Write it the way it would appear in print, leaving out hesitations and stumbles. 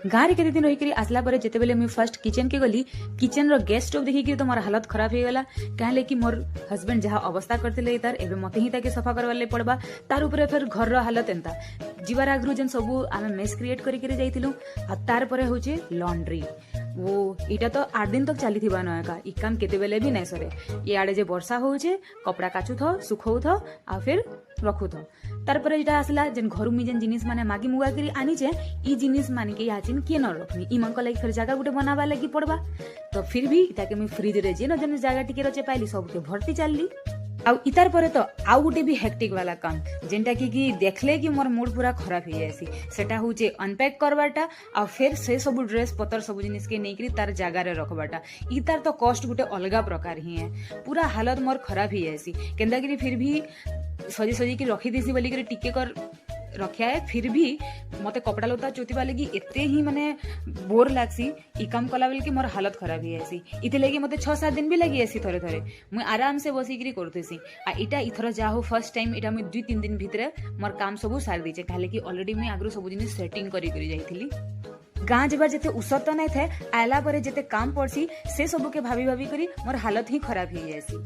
गाँव में केते दिन रही आसला पर जिते बेले मुझे फर्स्ट किचन के गली किचन रो गैस स्टोव देखिक तो मोर हालत खराब हो गला कहले कि मोर हस्बैंड जहाँ अवस्था करते तार एबे मते ही ताके सफा करवाले पड़बा तार ऊपर फिर घर रो हालत एंता जीवार आगु जेन सबू आम मेस क्रिएट करके जाइलु आ तार पर होचे लॉन्ड्री वो इटा तो 8 दिन तक चली थी नयका इ काम केते बेले भी नहीं सरे ये आड़े जे वर्षा होचे कपड़ा काचु थो सुखौ थो आ फिर रखु थो तार पर जेटा आसला जेन घर में जेन जिनिस माने मागी मुगा करी आनी छे ई जिनिस माने के याचिन के न रखनी ई मंको लागी फिर जगह गुटे बनावा लगी पड़बा तो फिर भी इटा के मैं फ्रिज रे जेन जेन जगह टिके रचे पाइली सब के भर्ती चलली आउ इतार पर तो आउ गुटे भी हेक्टिक वाला काम जेनटा कि देखले कि मोर मूड पूरा खराब हो जाएसी सेटा होचे अनपैक करवाटा आ फिर से सब ड्रेस पतर सब जिनिस के नहीं तार जगह रे रखबाटा इतार तो कॉस्ट गुटे अलगा प्रकार ही है पूरा हालत मोर खराब हो जाएसी केंदा कि फिर भी सजी सजी की रखी देसी बोली टिके कर रखा है फिर भी मते कपड़ा लता चोतीबा लगी एते ही माने बोर लागसी ई काम कला बेल के मोर हालत खराब ही आसी इते लगी मते 6-7 दिन भी लगी आसी थरे थरे मुई आराम से बसी करी करतेसी आ इटा इथर जा हो फर्स्ट टाइम इटा मुई 2-3 दिन भितरे मोर काम सब सार दीचे काहे कि ऑलरेडी मुई आगरो सब जिनिस सेटिंग करी करी जाईथिली गाँ जबार जेते उसर तो नहीं थे आला पर जेते काम पड़सी से सब के भाभी भाभी करी मोर हालत ही खराब ही जासी।